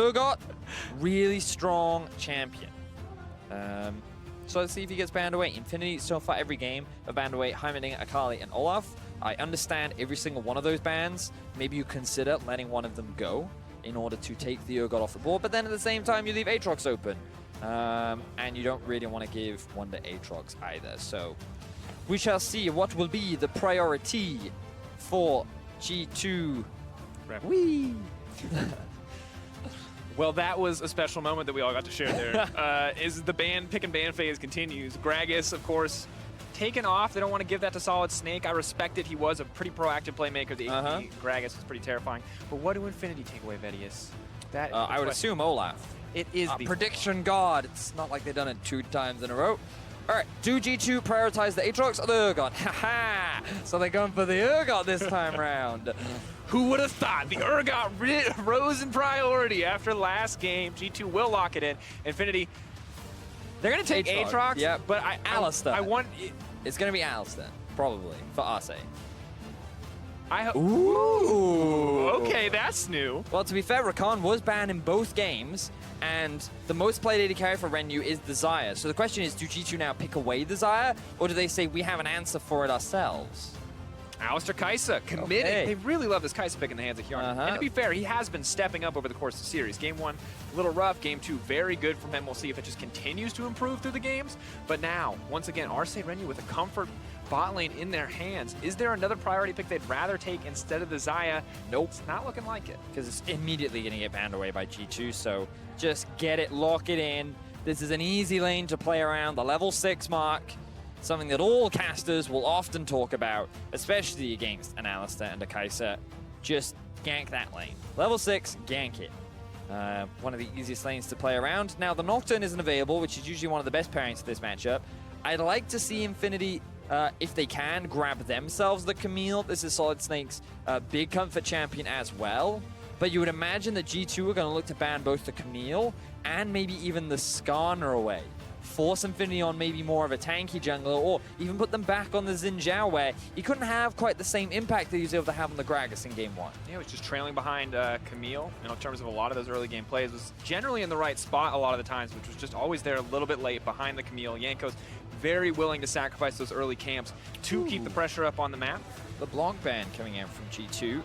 Urgot, really strong champion. So let's see if he gets banned away. Infinity so far every game have banned away Heimerdinger, Akali, and Olaf. I understand every single one of those bans. Maybe you consider letting one of them go in order to take the Urgot off the board, but then at the same time you leave Aatrox open. And you don't really want to give one to Aatrox either. So we shall see what will be the priority for G2. Whee! Well, that was a special moment that we all got to share there. Is the pick and ban phase continues. Gragas, of course, taken off. They don't want to give that to Solid Snake. I respect it. He was a pretty proactive playmaker. The AP Gragas was pretty terrifying. But what do Infinity take away, Vedius? That I would assume Olaf. It is the prediction god. It's not like they've done it 2 times in a row. All right, do G2 prioritize the Aatrox or the Urgot? Haha! So they're going for the Urgot this time round. Who would have thought? The Urgot rose in priority after last game. G2 will lock it in. Infinity, they're going to take Aatrox, yeah, but Alistar. I want... It's going to be Alistar, probably, for Arce. Ooh! Okay, that's new. Well, to be fair, Rakan was banned in both games, and the most played AD carry for Renu is the Xayah. So the question is, do G2 now pick away the Xayah, or do they say we have an answer for it ourselves? Alistar Kai'Sa, committed. Okay. They really love this Kai'Sa pick in the hands of Hjarn. And to be fair, he has been stepping up over the course of the series. Game 1, a little rough. Game 2, very good from him. We'll see if it just continues to improve through the games. But now, once again, Arce Renu with a comfort bot lane in their hands. Is there another priority pick they'd rather take instead of the Xayah? Nope. It's not looking like it. Because it's immediately going to get banned away by G2, so just get it, lock it in. This is an easy lane to play around the level 6 mark. Something that all casters will often talk about, especially against an Alistar and a Kai'Sa. Just gank that lane. Level 6, gank it. One of the easiest lanes to play around. Now, the Nocturne isn't available, which is usually one of the best pairings for this matchup. I'd like to see Infinity, if they can, grab themselves the Camille. This is Solid Snake's big comfort champion as well. But you would imagine that G2 are going to look to ban both the Camille and maybe even the Skarner away. Force Infinity on maybe more of a tanky jungler, or even put them back on the Xin Zhao, where he couldn't have quite the same impact that he was able to have on the Gragas in Game 1. Yeah, he was just trailing behind Camille, in terms of a lot of those early game plays. Was generally in the right spot a lot of the times, which was just always there a little bit late behind the Camille. Jankos very willing to sacrifice those early camps to keep the pressure up on the map. The Blanc ban coming out from G2.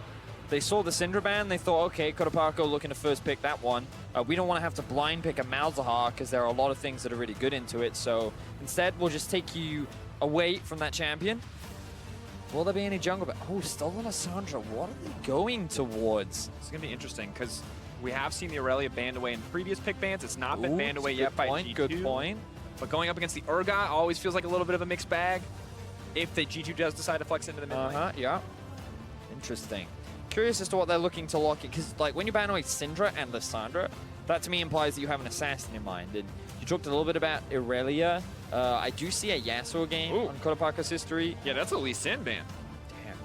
They saw the Syndra ban, they thought, okay, Kodapako looking to first pick that one. We don't want to have to blind pick a Malzahar because there are a lot of things that are really good into it. So instead, we'll just take you away from that champion. Will there be any jungle? Oh, Stolen Lissandra, what are they going towards? It's going to be interesting because we have seen the Aurelia banned away in previous pick bans. It's not been banned away yet by G2. Good point. But going up against the Urgot always feels like a little bit of a mixed bag if the G2 does decide to flex into the mid lane. Yeah. Interesting. Curious as to what they're looking to lock it, because like when you ban away Syndra and Lissandra, that to me implies that you have an assassin in mind. And you talked a little bit about Aurelia. I do see a Yasuo game on Kodapako's history. Yeah, that's a Lee Sin ban. Damn.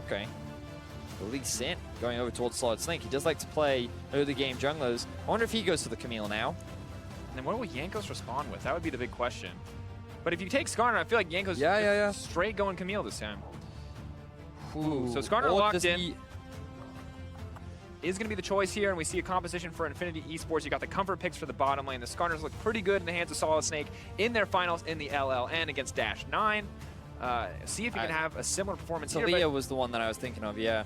Okay. Lee Sin going over towards Solid Snake. He does like to play early game junglers. I wonder if he goes for the Camille now. And then what will Jankos respond with? That would be the big question. But if you take Skarner, I feel like Jankos straight going Camille this time. Ooh. So Skarner locked in. Is going to be the choice here, and we see a composition for Infinity Esports. You got the comfort picks for the bottom lane. The Skarners look pretty good in the hands of Solid Snake in their finals in the LLN against Dash 9. See if he can have a similar performance here. Talia was the one that I was thinking of, yeah.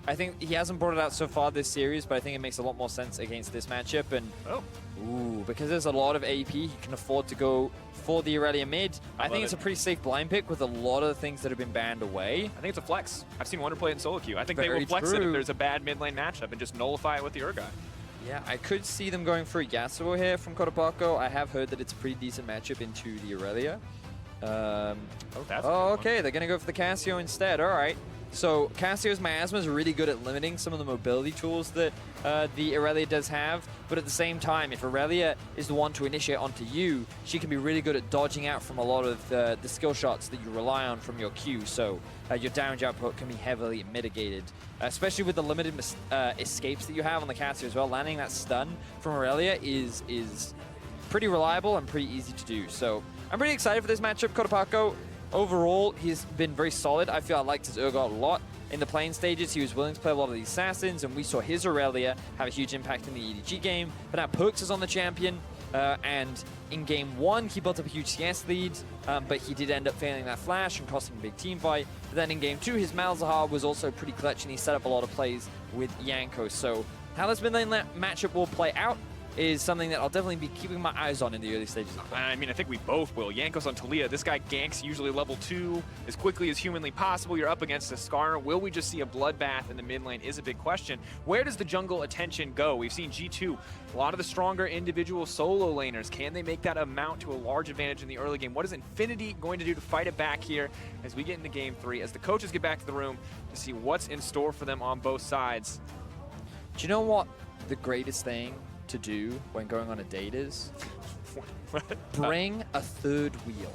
I think he hasn't brought it out so far this series, but I think it makes a lot more sense against this matchup. And because there's a lot of AP, he can afford to go for the Aurelia mid. I think it's a pretty safe blind pick with a lot of the things that have been banned away. I think it's a flex. I've seen Wonder play it in solo queue. I think they will flex it if there's a bad mid lane matchup and just nullify it with the Urgot. Yeah, I could see them going for a Yasuo here from Kodapako. I have heard that it's a pretty decent matchup into the Aurelia. Okay, they're going to go for the Cassio instead. All right. So Cassio's Miasma is really good at limiting some of the mobility tools that the Aurelia does have, but at the same time, if Aurelia is the one to initiate onto you, she can be really good at dodging out from a lot of the skill shots that you rely on from your Q, so your damage output can be heavily mitigated, especially with the limited escapes that you have on the Cassio as well. Landing that stun from Aurelia is pretty reliable and pretty easy to do, so I'm pretty excited for this matchup. Kodapako, overall, he's been very solid. I feel I liked his Urgot a lot in the playing stages, he was willing to play a lot of these assassins, and we saw his Aurelia have a huge impact in the EDG game. But now Perks is on the champion, and in game 1, he built up a huge CS lead, but he did end up failing that flash and costing a big team fight. But then in game 2, his Malzahar was also pretty clutch, and he set up a lot of plays with Jankos. So how this mid lane matchup will play out is something that I'll definitely be keeping my eyes on in the early stages of play. I mean, I think we both will. Jankos on Taliyah, this guy ganks usually level 2 as quickly as humanly possible. You're up against a Skarner. Will we just see a bloodbath in the mid lane is a big question. Where does the jungle attention go? We've seen G2, a lot of the stronger individual solo laners. Can they make that amount to a large advantage in the early game? What is Infinity going to do to fight it back here as we get into game 3, as the coaches get back to the room to see what's in store for them on both sides? Do you know what the greatest thing to do when going on a date is? Bring a third wheel.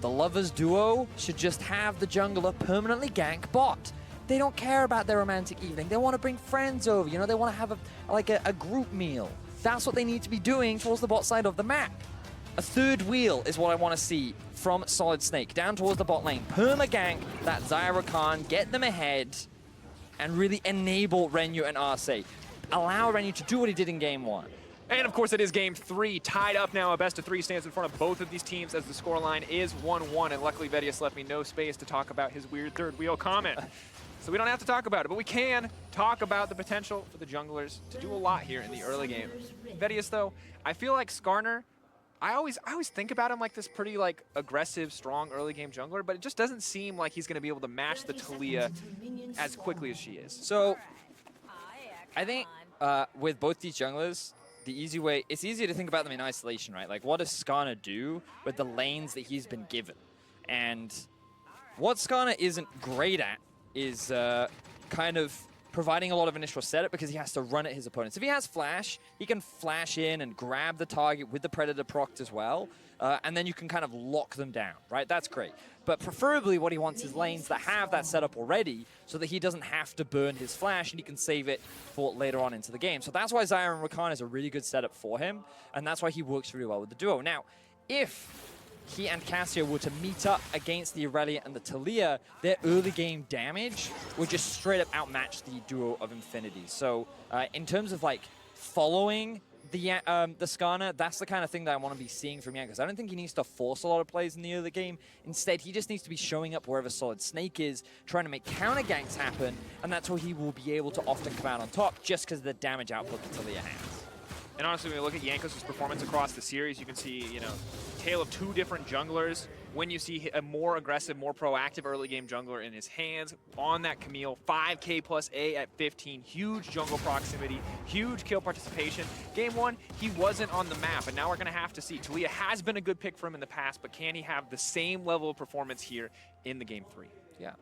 The lovers duo should just have the jungler permanently gank bot. They don't care about their romantic evening. They want to bring friends over. You know, they want to have a group meal. That's what they need to be doing towards the bot side of the map. A third wheel is what I want to see from Solid Snake down towards the bot lane. Perma gank that Zyra Khan, get them ahead, and really enable Renyu and Arce. Allow Renyu to do what he did in game 1. And of course it is game 3, tied up now. A best of 3 stands in front of both of these teams as the scoreline is 1-1. And luckily Vedius left me no space to talk about his weird third wheel comment. So we don't have to talk about it, but we can talk about the potential for the junglers to do a lot here in the early game. Vedius though, I feel like Skarner, I always think about him like this pretty aggressive, strong early game jungler, but it just doesn't seem like he's gonna be able to match the Taliyah as quickly as she is. So I think with both these junglers, it's easier to think about them in isolation, right? Like, what does Skarner do with the lanes that he's been given? And what Skarner isn't great at is kind of providing a lot of initial setup, because he has to run at his opponents. If he has flash, he can flash in and grab the target with the Predator procced as well, and then you can kind of lock them down, right? That's great. But preferably what he wants is lanes that have that setup already, so that he doesn't have to burn his flash and he can save it for later on into the game. So that's why Zyra and Rakan is a really good setup for him, and that's why he works really well with the duo. Now, if he and Cassio were to meet up against the Aurelia and the Taliyah, their early game damage would just straight up outmatch the duo of Infinity. So in terms of following the Skarner, that's the kind of thing that I want to be seeing from Jankos. I don't think he needs to force a lot of plays in the early game. Instead, he just needs to be showing up wherever Solid Snake is, trying to make counter ganks happen, and that's where he will be able to often come out on top, just because of the damage output that Taliyah has. And honestly, when we look at Jankos' performance across the series, you can see, tale of 2 different junglers. When you see a more aggressive, more proactive early game jungler in his hands on that Camille, 5K plus A at 15, huge jungle proximity, huge kill participation. Game 1, he wasn't on the map, and now we're gonna have to see. Taliyah has been a good pick for him in the past, but can he have the same level of performance here in the game 3? Yeah.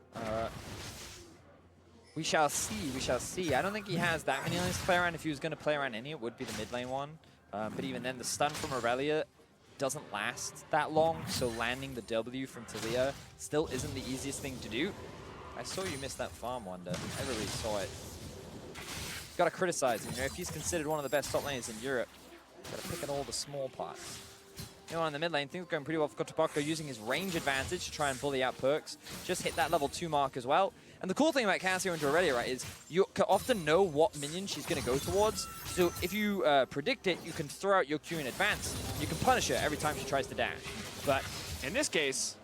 We shall see, we shall see. I don't think he has that many lanes to play around. If he was going to play around any, it would be the mid lane one. But even then, the stun from Aurelia doesn't last that long, so landing the W from Taliyah still isn't the easiest thing to do. I saw you miss that farm, Wonder. I really saw it. Got to criticize him. If he's considered one of the best top laners in Europe, got to pick at all the small parts. On the mid lane, things are going pretty well for Kotopako, using his range advantage to try and bully out Perks. Just hit that level 2 mark as well. And the cool thing about Cassio and Aurelia, right, is you can often know what minion she's going to go towards. So if you predict it, you can throw out your Q in advance. You can punish her every time she tries to dash. But in this case,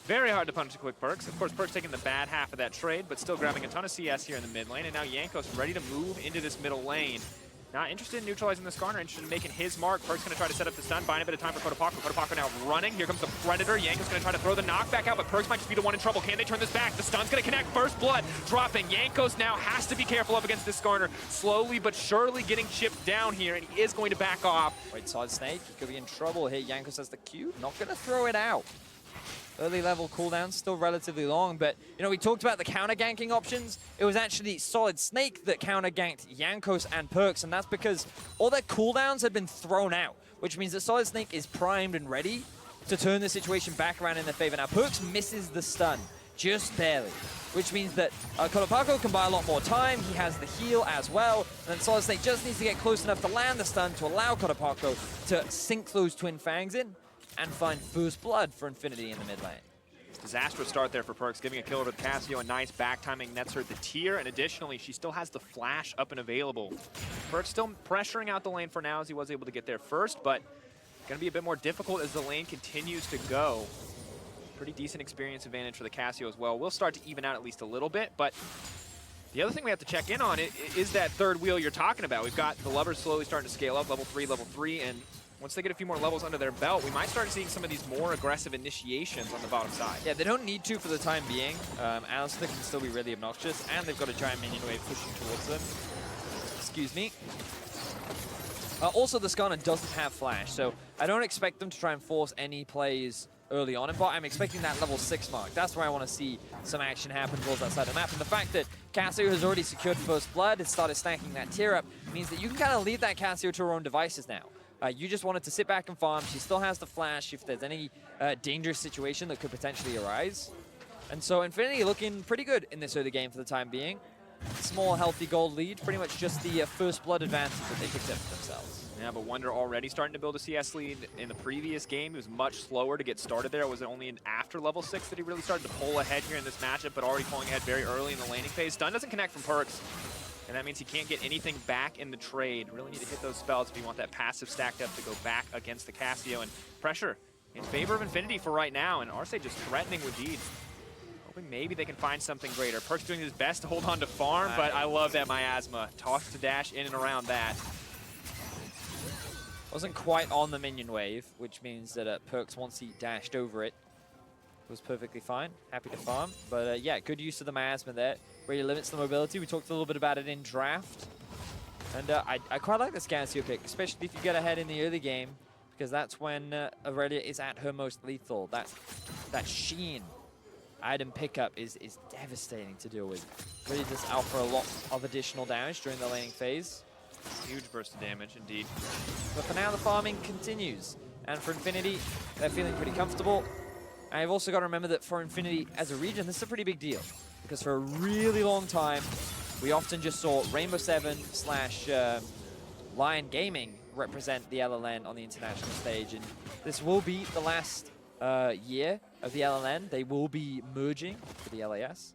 very hard to punish a quick Perks. Of course, Perks taking the bad half of that trade, but still grabbing a ton of CS here in the mid lane. And now Jankos ready to move into this middle lane. Not interested in neutralizing the Skarner, interested in making his mark. Perk's going to try to set up the stun, buying a bit of time for Kotopako. Kotopako now running. Here comes the Predator. Jankos going to try to throw the knockback out, but Perks might just be the one in trouble. Can they turn this back? The stun's going to connect. First blood dropping. Jankos now has to be careful up against this Skarner. Slowly but surely getting chipped down here, and he is going to back off. Wait, Solid Snake, he could be in trouble here. Jankos has the Q. Not going to throw it out. Early level cooldown, still relatively long, but we talked about the counter ganking options. It was actually Solid Snake that counter ganked Jankos and Perks, and that's because all their cooldowns had been thrown out, which means that Solid Snake is primed and ready to turn the situation back around in their favor. Now, Perks misses the stun, just barely, which means that Kotopako can buy a lot more time. He has the heal as well, and then Solid Snake just needs to get close enough to land the stun to allow Kotopako to sink those Twin Fangs in and find first blood for Infinity in the mid lane. Disastrous start there for Perks, giving a kill over the Casio. A nice back timing nets her the tier, and additionally, she still has the flash up and available. Perks still pressuring out the lane for now as he was able to get there first, but going to be a bit more difficult as the lane continues to go. Pretty decent experience advantage for the Casio as well. We'll start to even out at least a little bit, but the other thing we have to check in on is that third wheel you're talking about. We've got the lovers slowly starting to scale up, level 3, and once they get a few more levels under their belt, we might start seeing some of these more aggressive initiations on the bottom side. Yeah, they don't need to for the time being. Alistair can still be really obnoxious, and they've got a giant minion wave pushing towards them. Excuse me. Also, the Skarner doesn't have flash, so I don't expect them to try and force any plays early on in bot. I'm expecting that level 6 mark. That's where I want to see some action happen towards that side of the map. And the fact that Casio has already secured first blood and started stacking that tier up means that you can kind of leave that Casio to her own devices now. You just wanted to sit back and farm. She still has the flash if there's any dangerous situation that could potentially arise. And so Infinity looking pretty good in this early game for the time being. Small, healthy gold lead, pretty much just the first blood advantage that they picked up for themselves. Yeah, but Wonder already starting to build a CS lead. In the previous game, he was much slower to get started there. It was only after level 6 that he really started to pull ahead here in this matchup, but already pulling ahead very early in the laning phase. Stun doesn't connect from Perks, and that means he can't get anything back in the trade. Really need to hit those spells if you want that passive stacked up to go back against the Casio. And pressure in favor of Infinity for right now, and Arce just threatening with Deed. Hoping maybe they can find something greater. Perks doing his best to hold on to farm, but I love that miasma. Toss to dash in and around that. Wasn't quite on the minion wave, which means that Perks, once he dashed over it, was perfectly fine. Happy to farm. But yeah, good use of the miasma there. Really limits the mobility. We talked a little bit about it in draft. And I quite like this Casio pick, especially if you get ahead in the early game, because that's when Aurelia is at her most lethal. That sheen item pickup is devastating to deal with. Really does offer a lot of additional damage during the laning phase. Huge burst of damage, indeed. But for now, the farming continues. And for Infinity, they're feeling pretty comfortable. And I've also got to remember that for Infinity as a region, this is a pretty big deal. Because for a really long time, we often just saw Rainbow 7 / Lion Gaming represent the LLN on the international stage. And this will be the last year of the LLN. They will be merging to the LAS.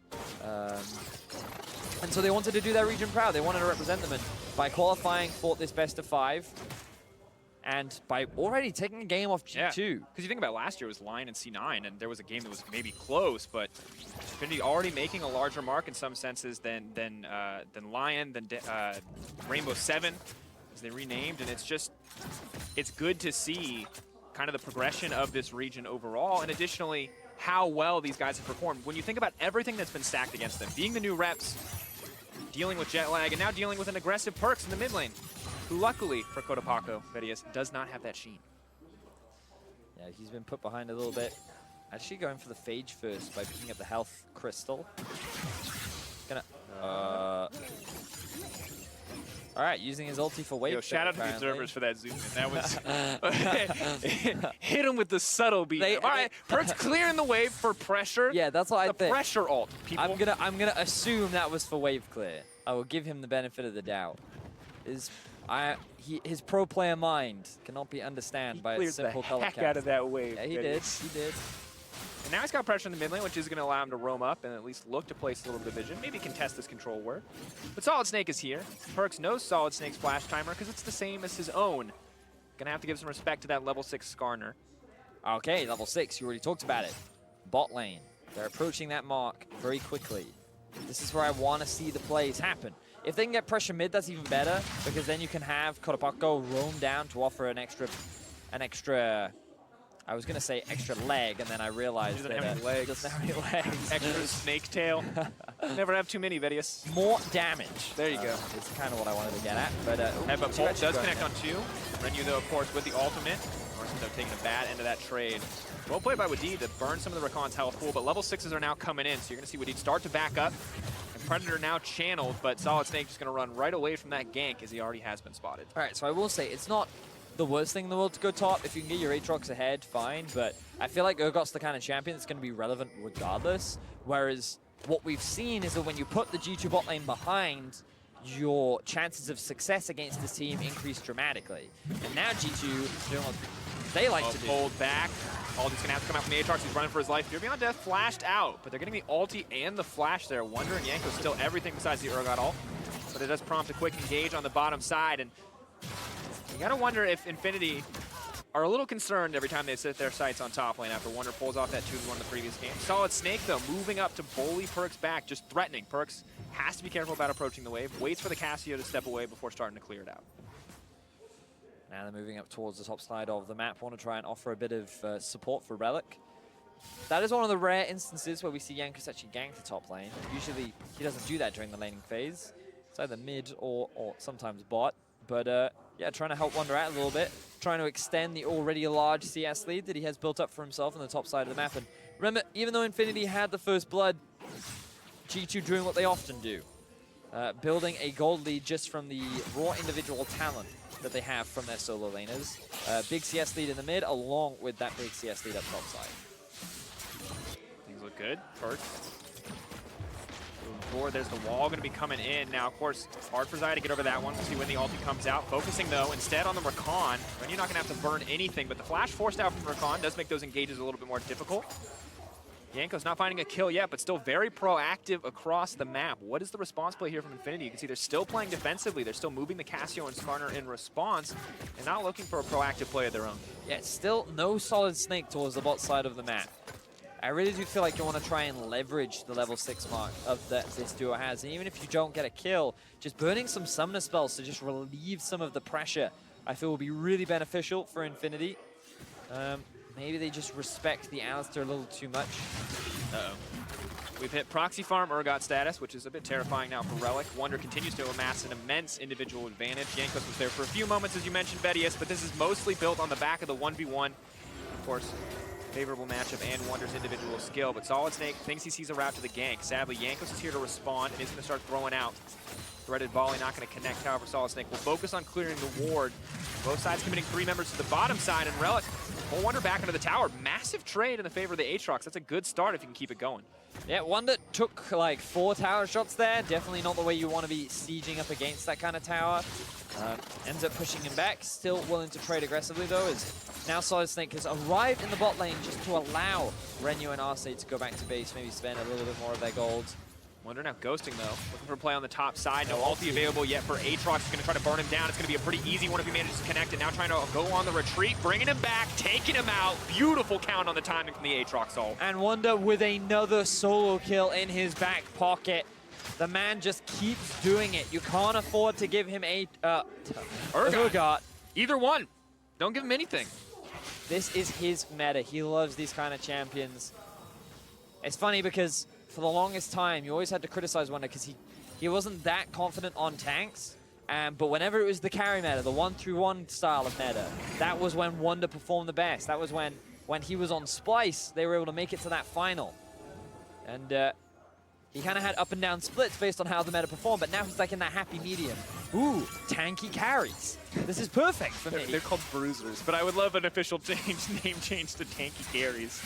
And so they wanted to do their region proud. They wanted to represent them. And by qualifying for this best of 5, and by already taking a game off G2. Because you think about last year, it was Lion and C9, and there was a game that was maybe close, but Infinity already making a larger mark in some senses than Lion, than Rainbow 7, as they renamed. And it's good to see kind of the progression of this region overall, and additionally, how well these guys have performed. When you think about everything that's been stacked against them, being the new reps, dealing with jet lag, and now dealing with an aggressive Perks in the mid lane, who luckily for Cotopaco, Vedius, does not have that sheen. Yeah, he's been put behind a little bit. Actually going for the Phage first by picking up the health crystal. All right, using his ulti for wave. Shout out to the observers for that zoom in. That was hit him with the subtle beat. All right, Perks clearing the wave for pressure. Yeah, that's what I think. The pressure ult. People. I'm gonna assume that was for wave clear. I will give him the benefit of the doubt. His pro player mind cannot be understood by a simple color heck out of that wave. Yeah, he did. He did. And now he's got pressure in the mid lane, which is going to allow him to roam up and at least look to place a little division. Maybe contest this control word. But Solid Snake is here. Perks knows Solid Snake's flash timer because it's the same as his own. Going to have to give some respect to that level 6 Skarner. Okay, level 6. You already talked about it. Bot lane. They're approaching that mark very quickly. This is where I want to see the plays happen. If they can get pressure mid, that's even better, because then you can have Cotopaco roam down to offer an extra, I was going to say extra leg, and then I realized he doesn't have any legs. Doesn't have any legs. Extra snake tail. Never have too many, Vedius. More damage. There you go. It's kind of what I wanted to get at. But Bolt does connect on 2. Renyu, though, of course, with the ultimate. Marcin's taking a bad end of that trade. Well played by Wadid to burn some of the Rakan's health pool, but level 6s are now coming in, so you're going to see Wadid start to back up. And Predator now channeled, but Solid Snake just going to run right away from that gank as he already has been spotted. All right, so I will say it's not the worst thing in the world to go top. If you can get your Aatrox ahead, fine, but I feel like Urgot's the kind of champion that's going to be relevant regardless, whereas what we've seen is that when you put the G2 bot lane behind, your chances of success against this team increase dramatically. And now G2 doing what they like to do. Hold back. Aldi's gonna have to come out from the Aatrox. He's running for his life. Fear Beyond Death flashed out, but they're getting the ulti and the flash there. Wonder and Yanko's still everything besides the Urgot ult, but it does prompt a quick engage on the bottom side. And you gotta wonder if Infinity are a little concerned every time they set their sights on top lane after Wonder pulls off that 2-1 in the previous game. Solid Snake, though, moving up to bully Perkz back, just threatening. Perkz has to be careful about approaching the wave, waits for the Cassio to step away before starting to clear it out. Now they're moving up towards the top side of the map. Want to try and offer a bit of support for Relic. That is one of the rare instances where we see Jankos actually gank the top lane. Usually he doesn't do that during the laning phase. It's either mid or sometimes bot. But yeah, trying to help Wonder out a little bit. Trying to extend the already large CS lead that he has built up for himself on the top side of the map. And remember, even though Infinity had the first blood, G2 doing what they often do. Building a gold lead just from the raw individual talent that they have from their solo laners. Big CS lead in the mid, along with that big CS lead up top side. Things look good. Perkz. Forward, there's the wall going to be coming in. Now, of course, hard for Xayah to get over that one. We'll see when the ulti comes out. Focusing, though, instead on the Rakan. And you're not going to have to burn anything, but the flash forced out from Rakan does make those engages a little bit more difficult. Yanko's not finding a kill yet, but still very proactive across the map. What is the response play here from Infinity? You can see they're still playing defensively. They're still moving the Cassio and Skarner in response and not looking for a proactive play of their own. Yeah, still no solid Snake towards the bot side of the map. I really do feel like you want to try and leverage the level 6 mark of that this duo has. And even if you don't get a kill, just burning some summoner spells to just relieve some of the pressure, I feel will be really beneficial for Infinity. Maybe they just respect the Alistar a little too much. Uh-oh. We've hit proxy farm Urgot status, which is a bit terrifying now for Relic. Wonder continues to amass an immense individual advantage. Jankos was there for a few moments, as you mentioned, Vedius, but this is mostly built on the back of the 1v1. Of course, favorable matchup and Wonder's individual skill, but Solid Snake thinks he sees a route to the gank. Sadly, Jankos is here to respond and is going to start throwing out. Threaded volley not going to connect, however, Solid Snake will focus on clearing the ward. Both sides committing 3 members to the bottom side, and Relic pull Wonder back into the tower. Massive trade in the favor of the Aatrox. That's a good start if you can keep it going. Yeah, Wonder took like 4 tower shots there. Definitely not the way you want to be sieging up against that kind of tower. Ends up pushing him back. Still willing to trade aggressively though, as now Solid Snake has arrived in the bot lane just to allow Renyu and Arcee to go back to base, maybe spend a little bit more of their gold. Wonder now ghosting though, looking for a play on the top side. No ulti available yet for Aatrox. He's gonna try to burn him down. It's gonna be a pretty easy one if he manages to connect it. Now trying to go on the retreat, bringing him back, taking him out. Beautiful count on the timing from the Aatrox ult. And Wonder with another solo kill in his back pocket. The man just keeps doing it. You can't afford to give him a Urgot. Either one. Don't give him anything. This is his meta. He loves these kind of champions. It's funny because for the longest time, you always had to criticize Wonder because he wasn't that confident on tanks. But whenever it was the carry meta, the 1-through-1 style of meta, that was when Wonder performed the best. That was when he was on Splice, they were able to make it to that final. And he kind of had up and down splits based on how the meta performed, but now he's like in that happy medium. Ooh, tanky carries. This is perfect for me. They're called bruisers, but I would love an official name change to tanky carries.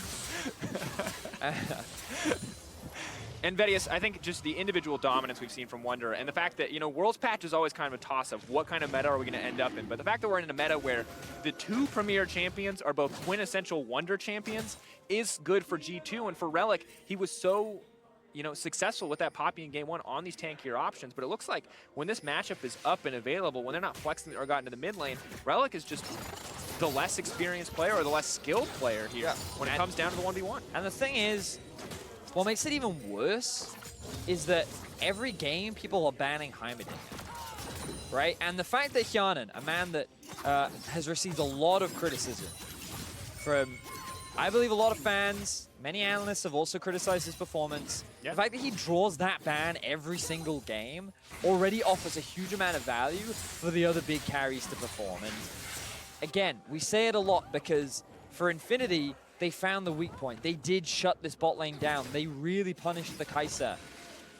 And Vedius, I think just the individual dominance we've seen from Wonder, and the fact that, you know, Worlds Patch is always kind of a toss-up. What kind of meta are we going to end up in? But the fact that we're in a meta where the 2 premier champions are both quintessential Wonder champions is good for G2. And for Relic, he was so, you know, successful with that Poppy in game 1 on these tankier options. But it looks like when this matchup is up and available, when they're not flexing or got into the mid lane, Relic is just the less experienced player or the less skilled player here when it comes down to the 1v1. And the thing is, what makes it even worse is that every game people are banning Heimerdinger, right? And the fact that Hyanan, a man that has received a lot of criticism from, I believe, a lot of fans, many analysts have also criticized his performance. The fact that he draws that ban every single game already offers a huge amount of value for the other big carries to perform. And again, we say it a lot because for Infinity, they found the weak point. They did shut this bot lane down. They really punished the Kai'Sa.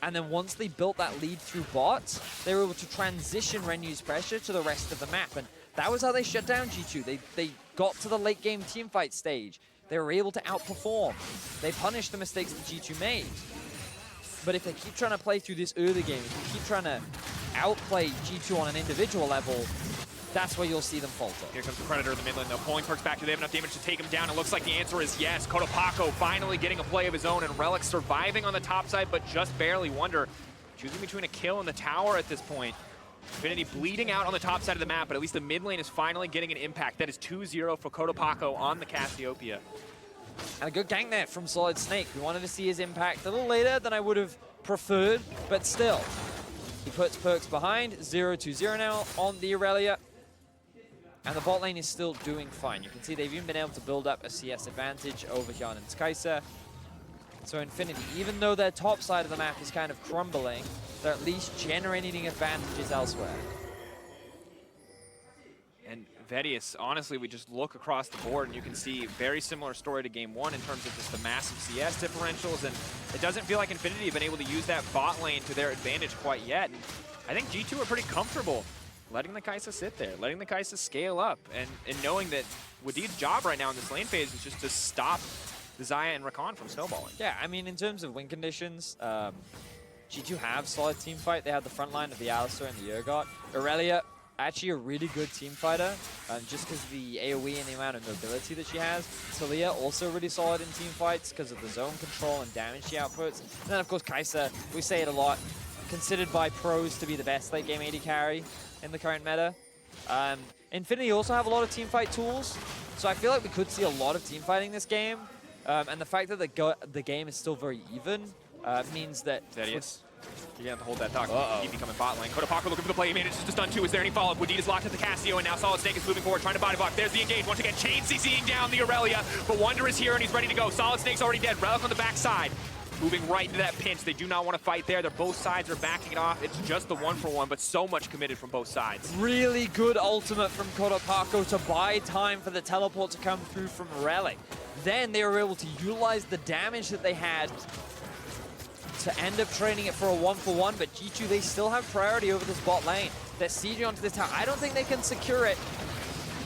And then once they built that lead through bots, they were able to transition Renyu's pressure to the rest of the map. And that was how they shut down G2. They got to the late game teamfight stage. They were able to outperform. They punished the mistakes that G2 made. But if they keep trying to play through this early game, if you keep trying to outplay G2 on an individual level, that's where you'll see them falter. Here comes the Predator in the mid lane, though. Pulling perks back. Do they have enough damage to take him down? It looks like the answer is yes. Kotopako finally getting a play of his own, and Relic surviving on the top side, but just barely. Wonder choosing between a kill and the tower at this point. Infinity bleeding out on the top side of the map, but at least the mid lane is finally getting an impact. That is 2-0 for Kotopako on the Cassiopeia. And a good gank there from Solid Snake. We wanted to see his impact a little later than I would have preferred, but still. He puts perks behind, 0-2-0 now on the Aurelia. And the bot lane is still doing fine. You can see they've even been able to build up a CS advantage over Hyun and Kai'Sa. So Infinity, even though their top side of the map is kind of crumbling, they're at least generating advantages elsewhere. And Vedius, honestly, we just look across the board and you can see a very similar story to Game 1 in terms of just the massive CS differentials, and it doesn't feel like Infinity have been able to use that bot lane to their advantage quite yet. And I think G2 are pretty comfortable letting the Kai'Sa sit there, letting the Kai'Sa scale up, and knowing that Wadid's job right now in this lane phase is just to stop the Xayah and Rakan from snowballing. Yeah, I mean, in terms of win conditions, G2 have solid team fight. They have the front line of the Alistar and the Urgot. Aurelia, actually a really good team fighter, just because of the AoE and the amount of mobility that she has. Talia, also really solid in team fights because of the zone control and damage she outputs. And then, of course, Kai'Sa, we say it a lot, considered by pros to be the best late game AD carry in the current meta. Infinity also have a lot of team fight tools, so I feel like we could see a lot of team fighting this game. And the fact that the game is still very even means that... Vedius, you're gonna have to hold that talk. Keep becoming bot lane. Kotopako looking for the play. He manages to stun 2. Is there any follow-up? Wadid is locked at the Cassio, and now Solid Snake is moving forward, trying to body block. There's the engage. Once again, Chain CCing down the Aurelia, but Wonder is here and he's ready to go. Solid Snake's already dead. Relic on the backside, moving right into that pinch. They do not want to fight there. Both sides are backing it off. It's just the 1-for-1, but so much committed from both sides. Really good ultimate from Kotopako to buy time for the teleport to come through from Relic. Then they were able to utilize the damage that they had to end up trading it for a 1-for-1, but G2, they still have priority over this bot lane. They're sieging onto this tower. I don't think they can secure it.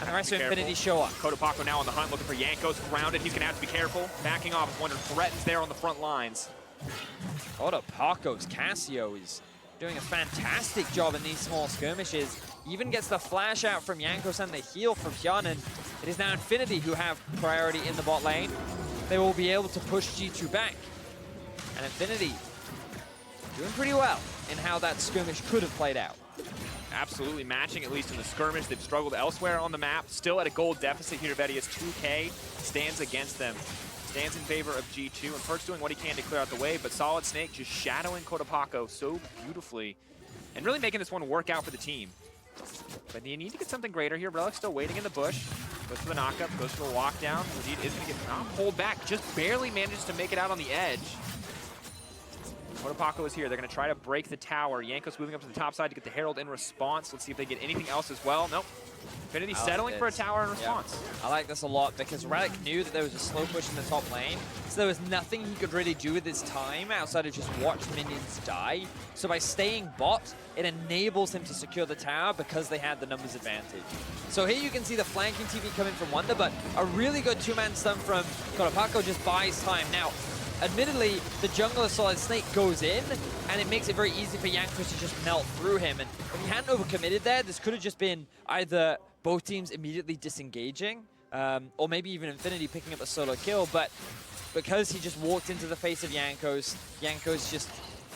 And the rest of Infinity show up. Kotopako now on the hunt, looking for Jankos grounded. He's going to have to be careful. Backing off as Wonder threatens there on the front lines. Kotopako's Cassio is doing a fantastic job in these small skirmishes. Even gets the flash out from Jankos and the heal from Hyun, and it is now Infinity who have priority in the bot lane. They will be able to push G2 back. And Infinity doing pretty well in how that skirmish could have played out. Absolutely matching, at least in the skirmish. They've struggled elsewhere on the map. Still at a gold deficit here. Vedius 2K stands against them. Stands in favor of G2, and Perk's doing what he can to clear out the way, but Solid Snake just shadowing Kotopako so beautifully and really making this one work out for the team. But you need to get something greater here. Relic's still waiting in the bush. Goes for the knockup, goes for the walk down. Wadid is going to get pulled back, just barely manages to make it out on the edge. Kotopako is here. They're going to try to break the tower. Jankos moving up to the top side to get the Herald in response. Let's see if they get anything else as well. Nope. Infinity settling for a tower in response. Yeah. I like this a lot because Relic knew that there was a slow push in the top lane, so there was nothing he could really do with his time outside of just watch minions die. So by staying bot, it enables him to secure the tower because they had the numbers advantage. So here you can see the flanking TV coming from Wonder, but a really good two-man stun from Kotopako just buys time. Now, admittedly, the jungler Solid Snake goes in, and it makes it very easy for Jankos to just melt through him. And if he hadn't overcommitted there, this could have just been either both teams immediately disengaging, or maybe even Infinity picking up a solo kill. But because he just walked into the face of Jankos, Jankos just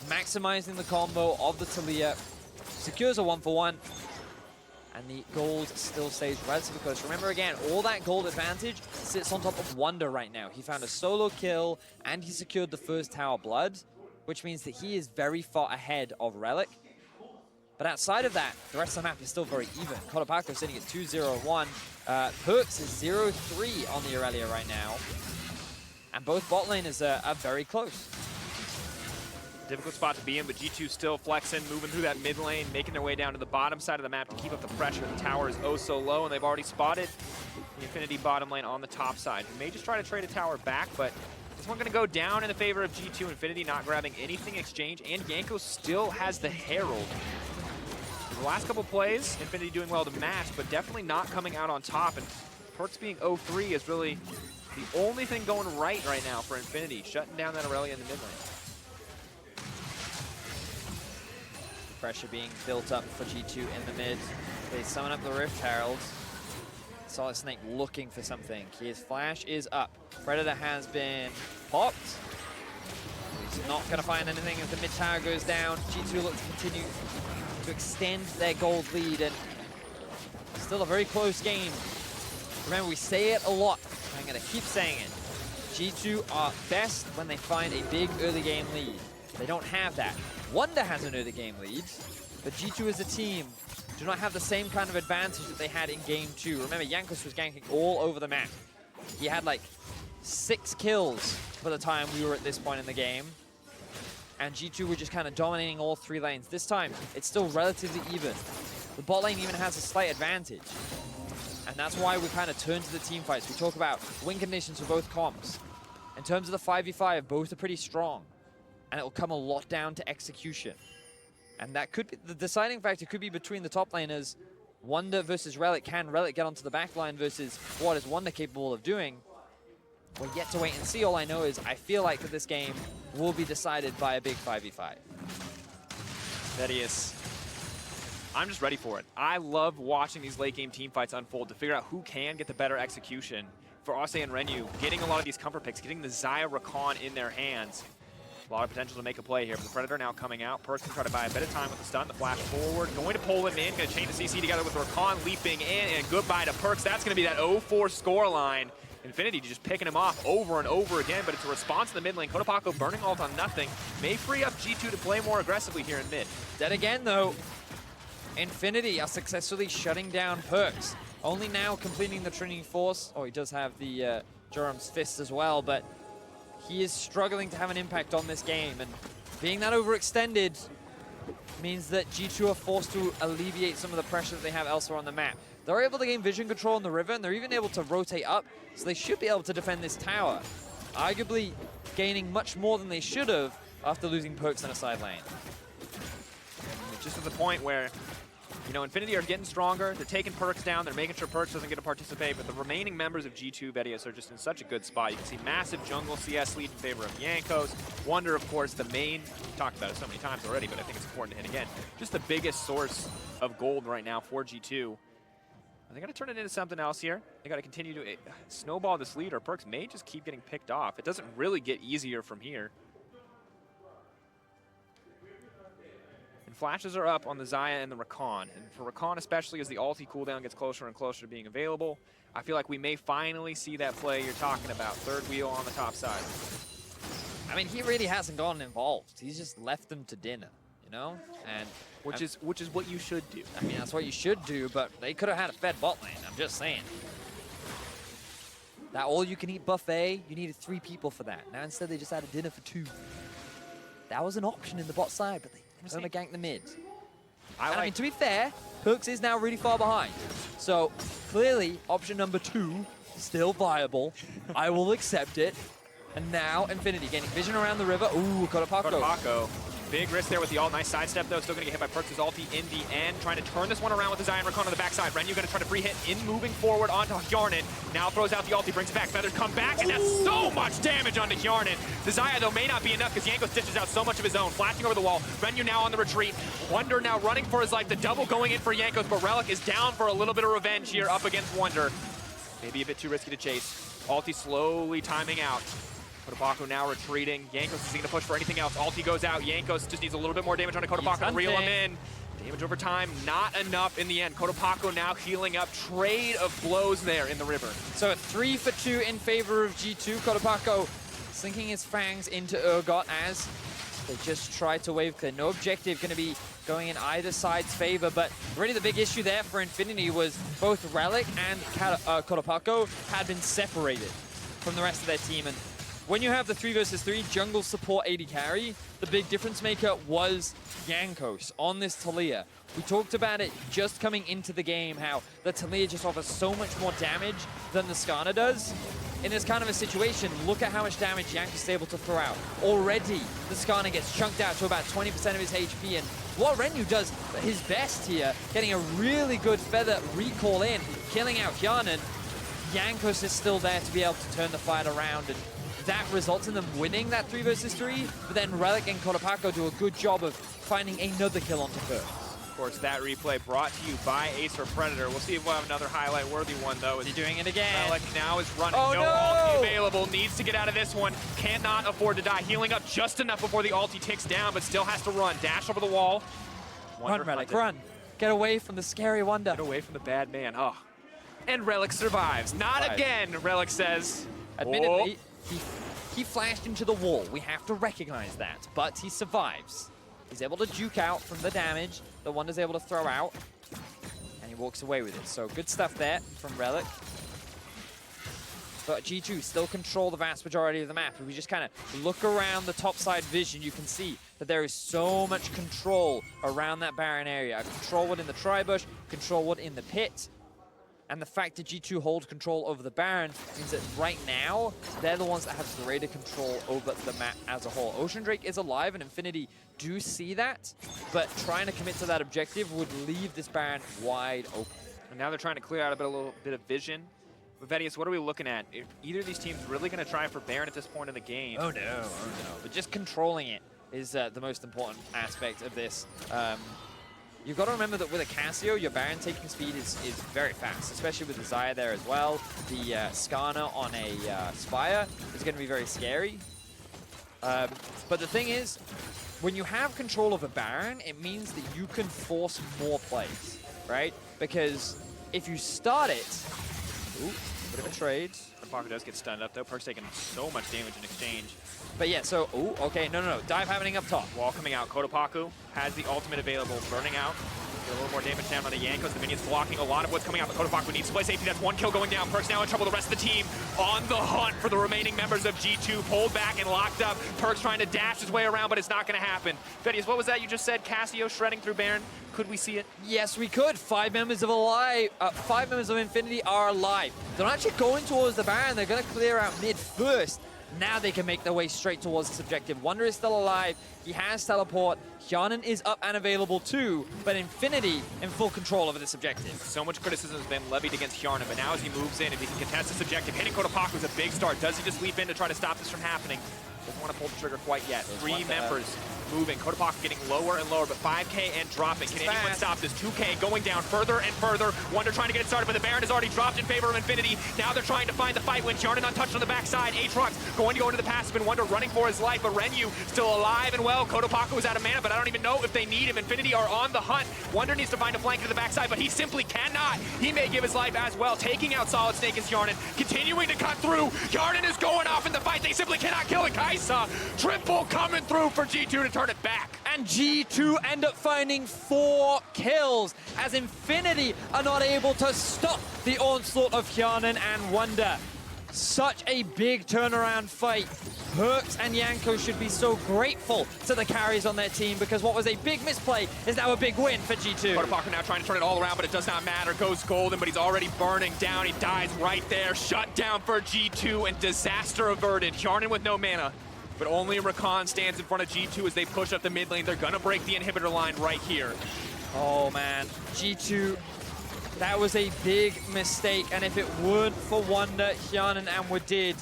maximizing the combo of the Talia, secures a 1-for-1. And the gold still stays relatively close. Remember again, all that gold advantage sits on top of Wonder right now. He found a solo kill and he secured the first tower blood, which means that he is very far ahead of Relic. But outside of that, the rest of the map is still very even. Kotopako sitting at 2-0-1. Perks is 0-3 on the Aurelia right now. And both bot laners are very close. Difficult spot to be in, but G2 still flexing, moving through that mid lane, making their way down to the bottom side of the map to keep up the pressure. The tower is oh so low, and they've already spotted the Infinity bottom lane on the top side. They may just try to trade a tower back, but this one going to go down in the favor of G2. Infinity not grabbing anything exchange, and Jankos still has the Herald. The last couple plays, Infinity doing well to match, but definitely not coming out on top, and Perks being 0-3 is really the only thing going right now for Infinity, shutting down that Aurelia in the mid lane. pressure being built up for G2 in the mid. They summon up the Rift Herald. Solid Snake looking for something. His flash is up. Predator has been popped. He's not going to find anything as the mid tower goes down. G2 look to continue to extend their gold lead, and still a very close game. Remember, we say it a lot. I'm going to keep saying it. G2 are best when they find a big early game lead. They don't have that. Wonder has an early game lead, but G2 as a team do not have the same kind of advantage that they had in game 2. Remember, Jankos was ganking all over the map. He had like 6 kills by the time we were at this point in the game. And G2 were just kind of dominating all 3 lanes. This time, it's still relatively even. The bot lane even has a slight advantage. And that's why we kind of turn to the team fights. We talk about win conditions for both comps. In terms of the 5v5, both are pretty strong. And it will come a lot down to execution. And that could be, the deciding factor could be between the top laners, Wonder versus Relic. Can Relic get onto the back line versus what is Wonder capable of doing? We're yet to wait and see. All I know is I feel like that this game will be decided by a big 5v5. Vedius, I'm just ready for it. I love watching these late game team fights unfold to figure out who can get the better execution. For Arce and Renu, getting a lot of these comfort picks, getting the Xayah Rakan in their hands. A lot of potential to make a play here, but the Predator now coming out. Perkz can try to buy a bit of time with the stun, the flash forward, going to pull him in, going to chain the CC together with Rakan leaping in, and goodbye to Perkz. That's going to be that 0-4 scoreline. Infinity just picking him off over and over again, but it's a response in the mid lane. Kodapako burning ult on nothing. May free up G2 to play more aggressively here in mid. Then again, though, Infinity are successfully shutting down Perkz. Only now completing the Trinity Force. Oh, he does have the Joram's Fist as well, but he is struggling to have an impact on this game. And being that overextended means that G2 are forced to alleviate some of the pressure that they have elsewhere on the map. They're able to gain vision control on the river, and they're even able to rotate up, so they should be able to defend this tower. Arguably gaining much more than they should have after losing Perkz in a side lane. Just at the point where, you know, Infinity are getting stronger, they're taking Perkz down, they're making sure Perkz doesn't get to participate, but the remaining members of G2 Vedius are just in such a good spot. You can see massive jungle CS lead in favor of Jankos. Wonder, of course, the main, we've talked about it so many times already, but I think it's important to hit again, just the biggest source of gold right now for G2. Are they going to turn it into something else here? They got to continue to snowball this lead, or Perkz may just keep getting picked off. It doesn't really get easier from here. And flashes are up on the Xayah and the Rakan. And for Rakan especially, as the ulti cooldown gets closer and closer to being available, I feel like we may finally see that play you're talking about. Third wheel on the top side. I mean, he really hasn't gotten involved. He's just left them to dinner, you know? And which is what you should do. I mean, that's what you should do, but they could have had a fed bot lane, I'm just saying. That all-you-can-eat buffet, you needed 3 people for that. Now instead they just had a dinner for 2. That was an option in the bot side, but they going to gank the mid. I mean, to be fair, Perkz is now really far behind. So clearly, option number 2, still viable. I will accept it. And now Infinity gaining vision around the river. Ooh, Kodapako. Big risk there with the ult. Nice sidestep, though. Still going to get hit by Perkz' ulti in the end. Trying to turn this one around with the Xayah and Rakan on the backside. Renu going to try to free hit in moving forward onto Hjarnan. Now throws out the ulti, brings it back. Feathers come back, and that's so much damage onto Hjarnan. The Xayah, though, may not be enough because Jankos dishes out so much of his own. Flashing over the wall. Renu now on the retreat. Wonder now running for his life. The double going in for Jankos, but Relic is down for a little bit of revenge here up against Wonder. Maybe a bit too risky to chase. Ulti slowly timing out. Kodapako now retreating. Jankos is going to push for anything else. Ulti goes out. Jankos just needs a little bit more damage on Kodapako to reel him in. Damage over time, not enough in the end. Kodapako now healing up. Trade of blows there in the river. So a 3 for 2 in favor of G2. Kodapako sinking his fangs into Urgot as they just try to wave clear. No objective going to be going in either side's favor, but really the big issue there for Infinity was both Relic and Kodapako had been separated from the rest of their team. And when you have the 3 versus 3 jungle support AD carry, the big difference maker was Jankos on this Taliyah. We talked about it just coming into the game, how the Taliyah just offers so much more damage than the Skarner does. In this kind of a situation, look at how much damage Jankos is able to throw out. Already, the Skarner gets chunked out to about 20% of his HP, and what Renu does his best here, getting a really good feather recall in, killing out Hjarnan. Jankos is still there to be able to turn the fight around, and that results in them winning that 3 versus 3, but then Relic and Kodapako do a good job of finding another kill onto Perks. Of course, that replay brought to you by Acer Predator. We'll see if we'll have another highlight-worthy one, though. Is he doing it again? Relic now is running. Oh, no no! ulti available. Needs to get out of this one. Cannot afford to die. Healing up just enough before the ulti ticks down, but still has to run. Dash over the wall. Run, Relic, run. Get away from the scary Wonder. Get away from the bad man. Oh. And Relic survives. Not again, Relic says. Admittedly, he flashed into the wall. We have to recognize that, but he survives. He's able to juke out from the damage the Wonder's able to throw out, and he walks away with it. So good stuff there from Relic. But G2 still control the vast majority of the map. If we just kind of look around the topside vision, you can see that there is so much control around that Baron area. Control wood in the tri-bush, control wood in the pit. And the fact that G2 hold control over the Baron means that right now, they're the ones that have greater control over the map as a whole. Ocean Drake is alive, and Infinity do see that, but trying to commit to that objective would leave this Baron wide open. And now they're trying to clear out a little bit of vision. But Vedius, what are we looking at? Are either of these teams really going to try for Baron at this point in the game? Oh no. But just controlling it is the most important aspect of this. You've got to remember that with a Cassio, your Baron taking speed is very fast, especially with the Xayah there as well. The Skarner on a Spire is going to be very scary. But the thing is, when you have control of a Baron, it means that you can force more plays, right? Because if you start it... Ooh, bit of a trade. Parker does get stunned up, though. Perk's taking so much damage in exchange. But yeah, so, ooh, okay, no. Dive happening up top. Wall coming out. Kotopaku has the ultimate available, burning out. Get a little more damage down on the Yankos. The minions blocking a lot of what's coming out, but Kotopaku needs to play safety. That's one kill going down. Perk's now in trouble. The rest of the team on the hunt for the remaining members of G2. Pulled back and locked up. Perk's trying to dash his way around, but it's not going to happen. Vedius, what was that you just said? Cassio shredding through Baron. Could we see it? Yes, we could. 5 members of Infinity are alive. They're not actually going towards the Baron. They're going to clear out mid first. Now they can make their way straight towards this objective. Wonder is still alive. He has teleport. Hjarnan is up and available too, but Infinity in full control over this objective. So much criticism has been levied against Hjarnan, but now as he moves in, if he can contest this objective, hitting Kotopaku is a big start. Does he just leap in to try to stop this from happening? Doesn't want to pull the trigger quite yet. 3 members moving. Kotopaku getting lower and lower, but 5K and dropping. Can anyone stop this? 2K going down further and further. Wonder trying to get it started, but the Baron has already dropped in favor of Infinity. Now they're trying to find the fight when Hjarnan untouched on the backside. Aatrox going to go into the passive, and Wonder running for his life, but Renyu still alive and well. Kotopaku is out of mana, but I don't even know if they need him. Infinity are on the hunt. Wonder needs to find a flank to the backside, but he simply cannot. He may give his life as well. Taking out Solid Snake is Hjarnan, continuing to cut through. Hjarnan is going off in the fight. They simply cannot kill it. Kaisa, triple coming through for G2 to turn it back. And G2 end up finding 4 kills as Infinity are not able to stop the onslaught of Hjarnan and Wonder. Such a big turnaround fight. Perks and Yanko should be so grateful to the carries on their team because what was a big misplay is now a big win for G2. Kotopaku now trying to turn it all around, but it does not matter. Goes golden, but he's already burning down. He dies right there. Shut down for G2 and disaster averted. Hjarnan with no mana. But only Rakan stands in front of G2 as they push up the mid lane. They're gonna break the inhibitor line right here. Oh man, G2, that was a big mistake. And if it weren't for Wonder, Hjarnan and Wadid,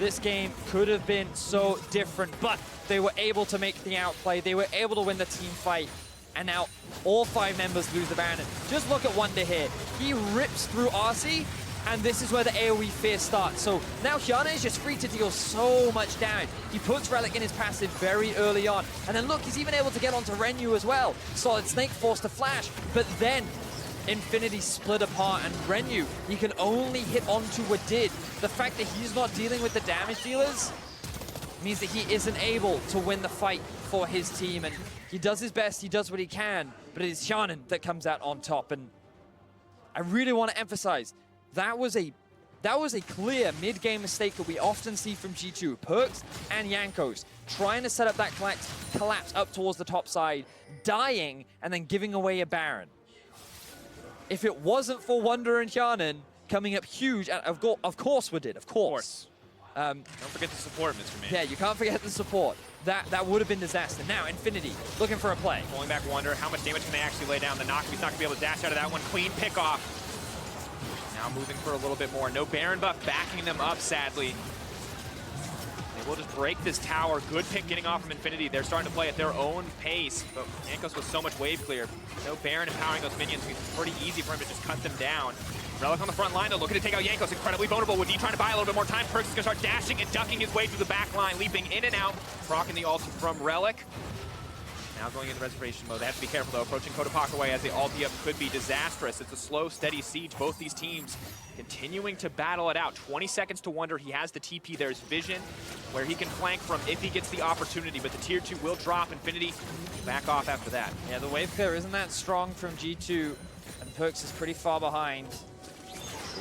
this game could have been so different. But they were able to make the outplay. They were able to win the team fight. And now all 5 members lose the Baron. Just look at Wonder here. He rips through RC. And this is where the AoE fear starts. So now Hjarnan is just free to deal so much damage. He puts Relic in his passive very early on. And then look, he's even able to get onto Renyu as well. Solid Snake forced to flash. But then Infinity split apart, and Renyu, he can only hit onto Wadid. The fact that he's not dealing with the damage dealers means that he isn't able to win the fight for his team. And he does his best, he does what he can, but it is Hjarnan that comes out on top. And I really want to emphasize, that was a clear mid-game mistake that we often see from G2. Perks and Yankos trying to set up that collapse up towards the top side, dying, and then giving away a Baron. If it wasn't for Wonder and Hjarnan coming up huge, and of course we did, of course. Don't forget the support, Mr. Man. Yeah, you can't forget the support. That would have been disaster. Now, Infinity looking for a play. Pulling back Wonder, how much damage can they actually lay down? The knock, he's not going to be able to dash out of that one. Clean pick off. Now moving for a little bit more. No Baron buff backing them up, sadly. They will just break this tower. Good pick getting off from Infinity. They're starting to play at their own pace, but Jankos with so much wave clear. No Baron empowering those minions. It's pretty easy for him to just cut them down. Relic on the front line, though, looking to take out Jankos. Incredibly vulnerable. With D trying to buy a little bit more time, Perkz is going to start dashing and ducking his way through the back line, leaping in and out, proccing the ult from Relic. Now going into reservation mode. They have to be careful, though. Approaching Kodapakaway as the ulti up could be disastrous. It's a slow, steady siege. Both these teams continuing to battle it out. 20 seconds to wonder. He has the TP. There's vision where he can flank from if he gets the opportunity, but the tier 2 will drop. Infinity back off after that. Yeah, the wave clear isn't that strong from G2, and Perkz is pretty far behind.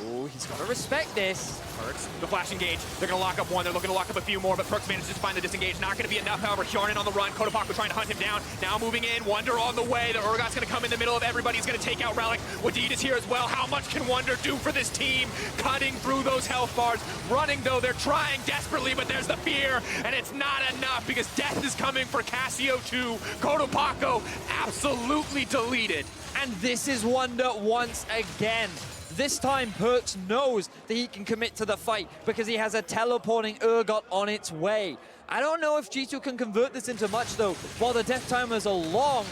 Oh, he's got to respect this. Perkz, the flash engage. They're going to lock up one. They're looking to lock up a few more, but Perkz manages to find the disengage. Not going to be enough, however. Hjarnan on the run. Kodapaka trying to hunt him down. Now moving in. Wonder on the way. The Urgot's going to come in the middle of everybody. He's going to take out Relic. Wadid is here as well. How much can Wonder do for this team? Cutting through those health bars. Running, though. They're trying desperately, but there's the fear, and it's not enough because death is coming for Cassio 2. Kodapaka absolutely deleted. And this is Wonder once again. This time, Perkz knows that he can commit to the fight because he has a teleporting Urgot on its way. I don't know if G2 can convert this into much, though. While the death timers are long,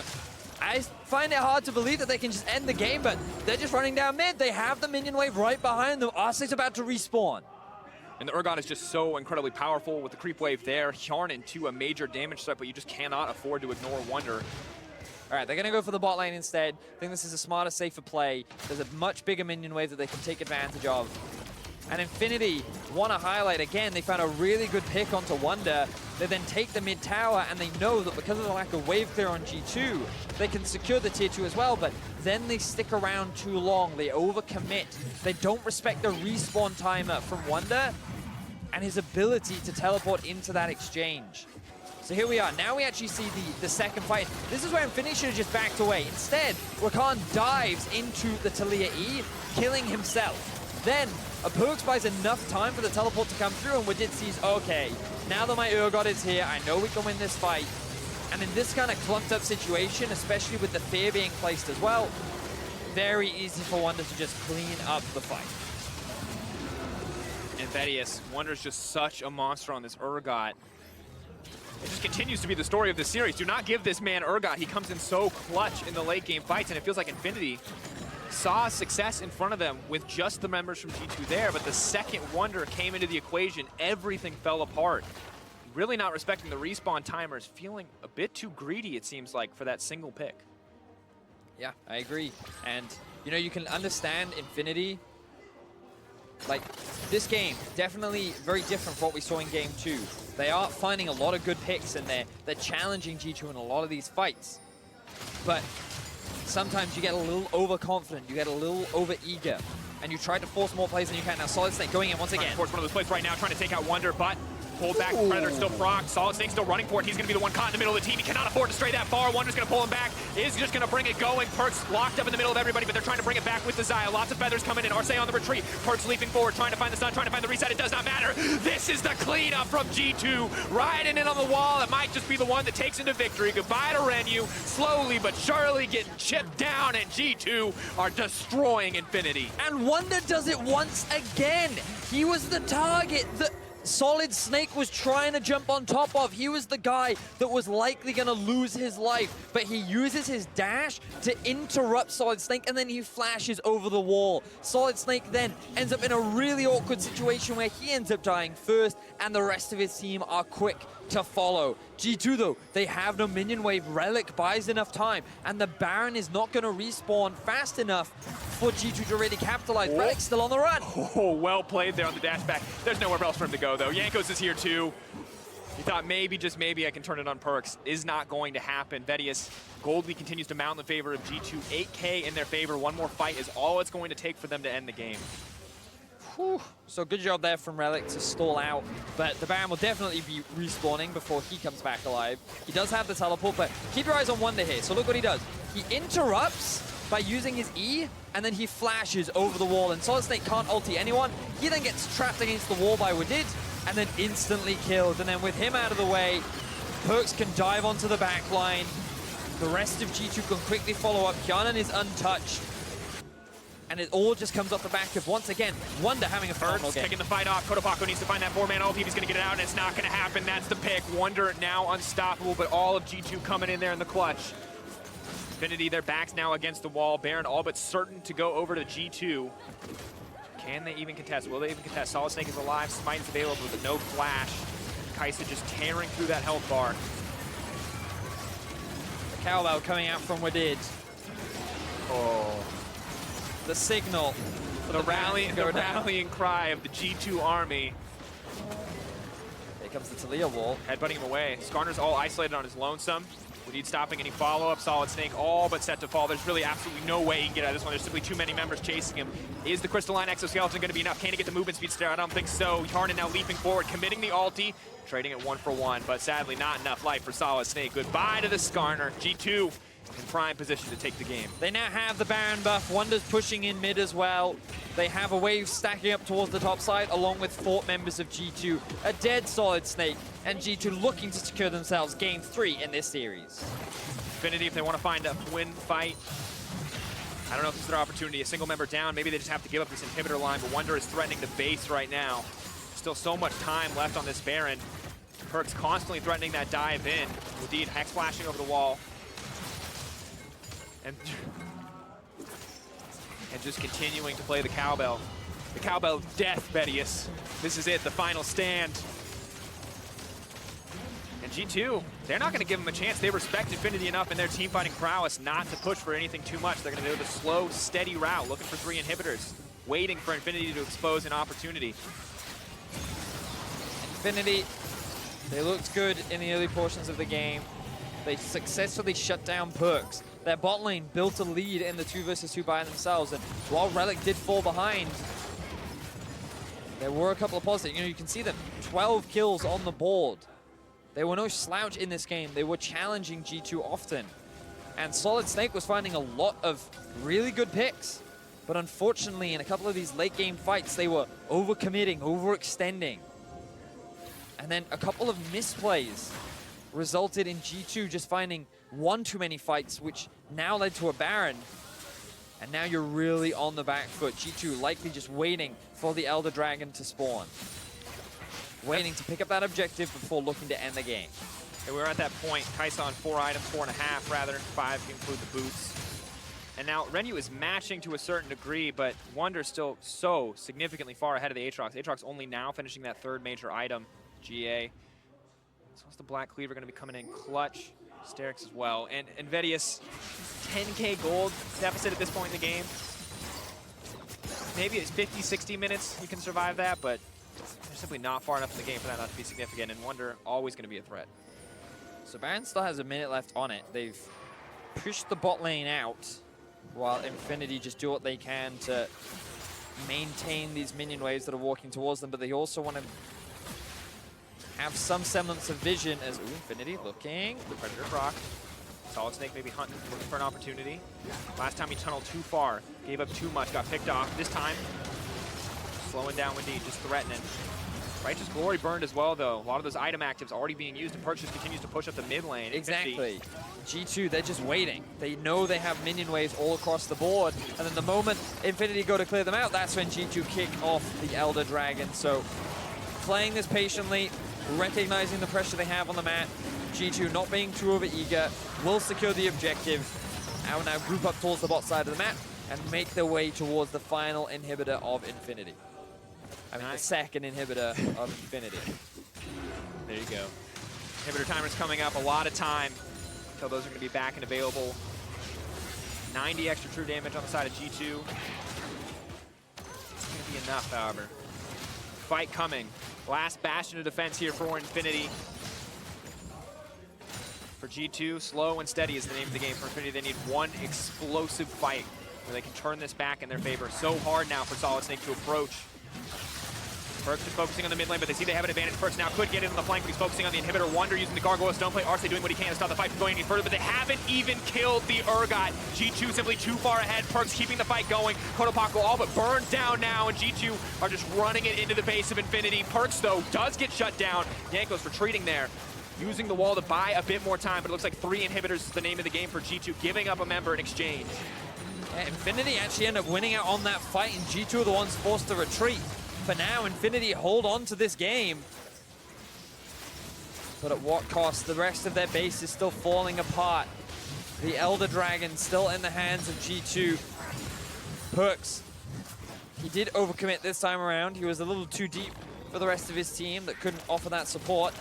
I find it hard to believe that they can just end the game, but they're just running down mid. They have the minion wave right behind them. Arc's about to respawn. And the Urgot is just so incredibly powerful with the creep wave there. Hjarnan to a major damage threat, but you just cannot afford to ignore Wonder. All right, they're going to go for the bot lane instead. I think this is a smarter, safer play. There's a much bigger minion wave that they can take advantage of. And Infinity want to highlight again. They found a really good pick onto Wonder. They then take the mid tower, and they know that because of the lack of wave clear on G2, they can secure the tier 2 as well, but then they stick around too long. They overcommit. They don't respect the respawn timer from Wonder and his ability to teleport into that exchange. So here we are. Now we actually see the second fight. This is where Infinity should have just backed away. Instead, Rakan dives into the Taliyah E, killing himself. Then, Perkz buys enough time for the teleport to come through, and Wadid sees, okay, now that my Urgot is here, I know we can win this fight. And in this kind of clumped up situation, especially with the fear being placed as well, very easy for Wonder to just clean up the fight. And Vedius, Wonder's just such a monster on this Urgot. It just continues to be the story of this series. Do not give this man Urgot. He comes in so clutch in the late game fights, and it feels like Infinity saw success in front of them with just the members from G2 there, but the second Wonder came into the equation, everything fell apart. Really not respecting the respawn timers, feeling a bit too greedy, it seems like, for that single pick. Yeah, I agree. And, you know, you can understand Infinity. Like, this game, definitely very different from what we saw in Game 2. They are finding a lot of good picks, and they're challenging G2 in a lot of these fights. But sometimes you get a little overconfident, you get a little over-eager, and you try to force more plays than you can. Now, Solid Snake going in once again. Of course, one of those plays right now, trying to take out Wonder, but pulled back. Predator still procced. Solid Snake still running for it. He's going to be the one caught in the middle of the team. He cannot afford to stray that far. Wonder's going to pull him back. Is just going to bring it going. Perkz locked up in the middle of everybody, but they're trying to bring it back with the Xayah. Lots of feathers coming in. Arce on the retreat. Perkz leaping forward, trying to find the stun, trying to find the reset. It does not matter. This is the cleanup from G2. Riding in on the wall. It might just be the one that takes into victory. Goodbye to Renu. Slowly but surely getting chipped down, and G2 are destroying Infinity. And Wonder does it once again. He was the target that Solid Snake was trying to jump on top of. He was the guy that was likely going to lose his life, but he uses his dash to interrupt Solid Snake, and then he flashes over the wall. Solid Snake then ends up in a really awkward situation where he ends up dying first, and the rest of his team are quick to follow. G2 though, they have no minion wave. Relic buys enough time, and the Baron is not going to respawn fast enough for G2 to really capitalize. Oh. Relic's still on the run. Oh, well played there on the dash back. There's nowhere else for him to go though. Jankos is here too. He thought maybe, just maybe, I can turn it on Perkz. Is not going to happen. Vedius, Goldly continues to mount in favor of G2. 8K in their favor. One more fight is all it's going to take for them to end the game. Whew. So good job there from Relic to stall out, but the Baron will definitely be respawning before he comes back alive. He does have the teleport, but keep your eyes on Wonder here. So look what he does. He interrupts by using his E, and then he flashes over the wall, and Solid Snake can't ulti anyone. He then gets trapped against the wall by Wadid, and then instantly killed. And then with him out of the way, Perkz can dive onto the back line. The rest of G2 can quickly follow up. Hjarnan is untouched. And it all just comes off the back of, once again, Wonder having a phenomenal game. Taking the fight off. Kotopaco needs to find that 4-man ult. He's going to get it out, and it's not going to happen. That's the pick. Wonder now unstoppable, but all of G2 coming in there in the clutch. Infinity, their backs now against the wall. Baron all but certain to go over to G2. Can they even contest? Will they even contest? Solid Snake is alive. Smite is available, but no flash. Kai'Sa just tearing through that health bar. The cowbell coming out from Wadid. Oh. The signal. The rallying cry of the G2 army. Here comes the Talia wall. Headbutting him away. Skarner's all isolated on his lonesome. We need stopping any follow-up. Solid Snake all but set to fall. There's really absolutely no way he can get out of this one. There's simply too many members chasing him. Is the Crystalline Exoskeleton going to be enough? Can he get the movement speed there? I don't think so. Tarnan now leaping forward, committing the ulti, trading it 1-for-1, but sadly not enough life for Solid Snake. Goodbye to the Skarner. G2 in prime position to take the game. They now have the Baron buff. Wonder's pushing in mid as well. They have a wave stacking up towards the top side, along with 4 members of G2. A dead Solid Snake, and G2 looking to secure themselves game 3 in this series. Infinity, if they want to find a win fight, I don't know if this is their opportunity. A single member down, maybe they just have to give up this inhibitor line, but Wonder is threatening the base right now. Still so much time left on this Baron. Perkz constantly threatening that dive in. Indeed, Hex flashing over the wall. And just continuing to play the cowbell. The cowbell of death, Betius. This is it, the final stand. And G2, they're not going to give him a chance. They respect Infinity enough in their team fighting prowess not to push for anything too much. They're going to do the slow, steady route, looking for 3 inhibitors, waiting for Infinity to expose an opportunity. Infinity, they looked good in the early portions of the game. They successfully shut down Perkz. Their bot lane built a lead in the 2 versus 2 by themselves, and while Relic did fall behind, there were a couple of positives. You know, you can see them, 12 kills on the board. They were no slouch in this game. They were challenging G2 often. And Solid Snake was finding a lot of really good picks. But unfortunately, in a couple of these late game fights, they were overcommitting, overextending. And then a couple of misplays resulted in G2 just finding one too many fights, which now led to a Baron. And now you're really on the back foot. G2 likely just waiting for the Elder Dragon to spawn. Waiting to pick up that objective before looking to end the game. And we're at that point. Kai'Sa on 4 items, 4.5 rather, 5 if you include the boots. And now Renyu is matching to a certain degree, but Wonder's still so significantly far ahead of the Aatrox. Aatrox only now finishing that 3rd major item, GA. So what's the Black Cleaver going to be coming in clutch? Sterix as well. And Vedius, 10k gold deficit at this point in the game. Maybe it's 50, 60 minutes you can survive that, but they're simply not far enough in the game for that not to be significant, and Wonder always going to be a threat. So Baron still has a minute left on it. They've pushed the bot lane out while Infinity just do what they can to maintain these minion waves that are walking towards them, but they also want to have some semblance of vision as Infinity looking. The Predator proc. Solid Snake maybe hunting, looking for an opportunity. Last time he tunneled too far, gave up too much, got picked off. This time, slowing down Indeed, just threatening. Righteous Glory burned as well, though. A lot of those item actives already being used, and Perkz just continues to push up the mid lane. Exactly. G2, they're just waiting. They know they have minion waves all across the board, and then the moment Infinity go to clear them out, that's when G2 kick off the Elder Dragon. So playing this patiently, recognizing the pressure they have on the map, G2 not being too over-eager, will secure the objective, and will now group up towards the bot side of the map and make their way towards the final inhibitor of Infinity. I mean, the second inhibitor of Infinity. There you go. Inhibitor timer's coming up. A lot of time until those are going to be back and available. 90 extra true damage on the side of G2. It's going to be enough, however. Fight coming. Last bastion of defense here for Infinity. For G2, slow and steady is the name of the game. For Infinity, they need one explosive fight where they can turn this back in their favor. So hard now for Solid Snake to approach. Perkz is focusing on the mid lane, but they see they have an advantage. Perkz now could get in on the flank, but he's focusing on the inhibitor. Wonder using the Gargoyle Stone Plate. Arce doing what he can to stop the fight from going any further, but they haven't even killed the Urgot. G2 simply too far ahead. Perkz keeping the fight going. Kotopaco all but burned down now, and G2 are just running it into the base of Infinity. Perkz, though, does get shut down. Yanko's retreating there, using the wall to buy a bit more time, but it looks like 3 inhibitors is the name of the game for G2, giving up a member in exchange. Yeah, Infinity actually end up winning out on that fight, and G2 are the ones forced to retreat. For now, Infinity hold on to this game. But at what cost? The rest of their base is still falling apart. The Elder Dragon still in the hands of G2. Perks, he did overcommit this time around. He was a little too deep for the rest of his team that couldn't offer that support.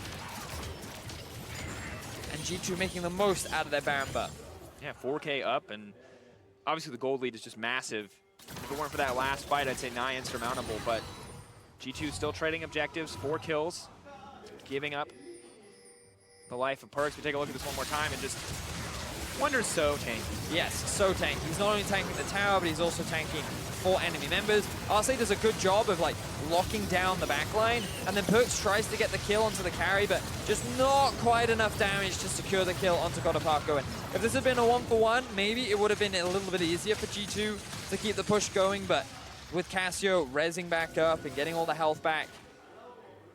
And G2 making the most out of their Baron buff. Yeah, 4K up, and obviously the gold lead is just massive. If it weren't for that last fight, I'd say nigh insurmountable, but G2 still trading objectives, 4 kills, giving up the life of Perks. We take a look at this one more time and just Wonder's so tanky. Yes, so tanky. He's not only tanking the tower, but he's also tanking 4 enemy members. RSA does a good job of like locking down the backline, and then Perks tries to get the kill onto the carry, but just not quite enough damage to secure the kill onto Kotopaku. And if this had been a 1-for-1, maybe it would have been a little bit easier for G2 to keep the push going, but with Cassio rezzing back up and getting all the health back,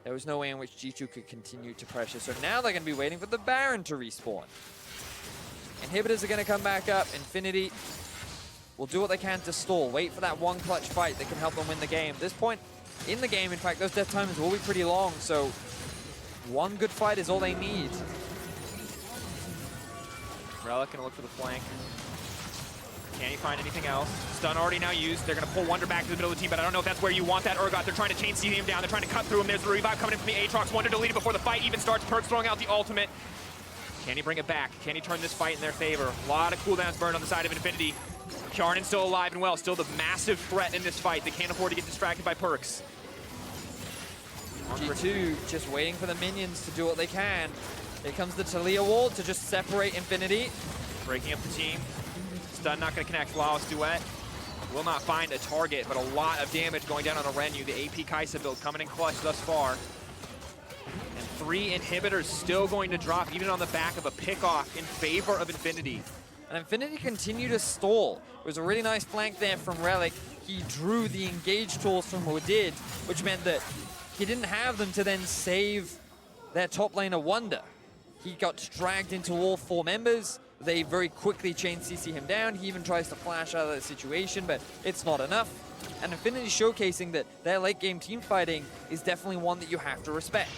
there was no way in which G2 could continue to pressure. So now they're going to be waiting for the Baron to respawn. Inhibitors are going to come back up. Infinity will do what they can to stall. Wait for that one clutch fight that can help them win the game. At this point in the game, in fact, those death times will be pretty long, so one good fight is all they need. Relic gonna look for the flank. Can he find anything else? Stun already now used. They're gonna pull Wonder back to the middle of the team, but I don't know if that's where you want that Urgot. They're trying to chain CD him down. They're trying to cut through him. There's the revive coming in from the Aatrox. Wonder deleted before the fight even starts. Perks throwing out the ultimate. Can he bring it back? Can he turn this fight in their favor? A lot of cooldowns burned on the side of Infinity. Kjarnan still alive and well, still the massive threat in this fight. They can't afford to get distracted by Perks. G2 just waiting for the minions to do what they can. Here comes the Talia wall to just separate Infinity. Breaking up the team. Stun not going to connect. Flawless Duet will not find a target, but a lot of damage going down on the Renu. The AP Kaisa build coming in clutch thus far. And 3 inhibitors still going to drop, even on the back of a pick-off in favor of Infinity. And Infinity continue to stall. It was a really nice flank there from Relic. He drew the engage tools from Woodid, which meant that he didn't have them to then save their top laner Wonder. He got dragged into all 4 members. They very quickly chain CC him down. He even tries to flash out of the situation, but it's not enough. And Infinity showcasing that their late game team fighting is definitely one that you have to respect.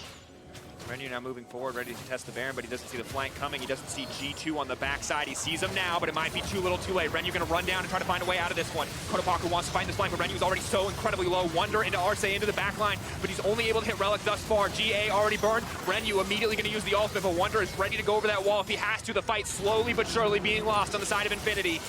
Renu now moving forward, ready to test the Baron, but he doesn't see the flank coming. He doesn't see G2 on the backside. He sees him now, but it might be too little too late. Renu gonna run down and try to find a way out of this one. Kotopaku wants to find this flank, but Renu's already so incredibly low. Wonder into Arce into the backline, but he's only able to hit Relic thus far. GA already burned. Renu immediately gonna use the ultimate, but Wonder is ready to go over that wall if he has to. The fight slowly but surely being lost on the side of Infinity.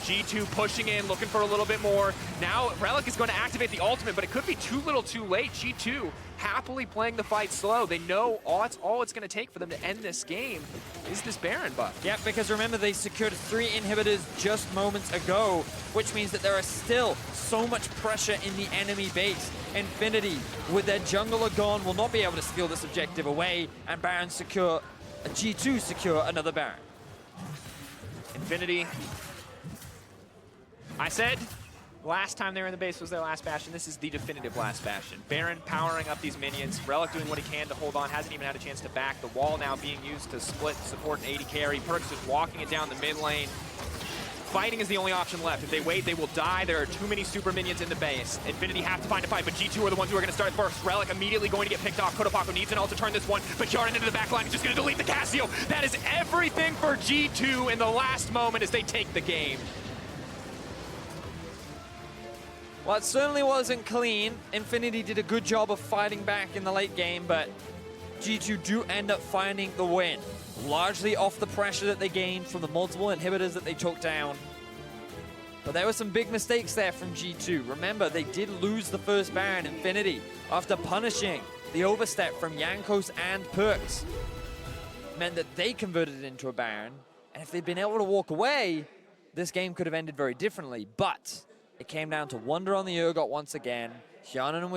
G2 pushing in, looking for a little bit more. Now Relic is going to activate the ultimate, but it could be too little too late. G2 happily playing the fight slow. They know all it's going to take for them to end this game is this Baron buff. Yeah, because remember, they secured 3 inhibitors just moments ago, which means that there is still so much pressure in the enemy base. Infinity, with their jungler gone, will not be able to steal this objective away, and Baron secure, G2 secure another Baron. Infinity, I said last time they were in the base was their last bastion. This is the definitive last bastion. Baron powering up these minions. Relic doing what he can to hold on. Hasn't even had a chance to back. The wall now being used to split, support an 80 carry. Perks just walking it down the mid lane. Fighting is the only option left. If they wait, they will die. There are too many super minions in the base. Infinity have to find a fight, but G2 are the ones who are going to start first. Relic immediately going to get picked off. Kotopaku needs an ult to turn this one, but Kjarnan into the back line is just going to delete the Cassio. That is everything for G2 in the last moment as they take the game. Well, it certainly wasn't clean. Infinity did a good job of fighting back in the late game, but G2 do end up finding the win, largely off the pressure that they gained from the multiple inhibitors that they took down. But there were some big mistakes there from G2. Remember, they did lose the first Baron, Infinity, after punishing the overstep from Jankos and Perks. Meant that they converted it into a Baron, and if they'd been able to walk away, this game could have ended very differently. But it came down to Wonder on the Urgot once again. Kjarnan and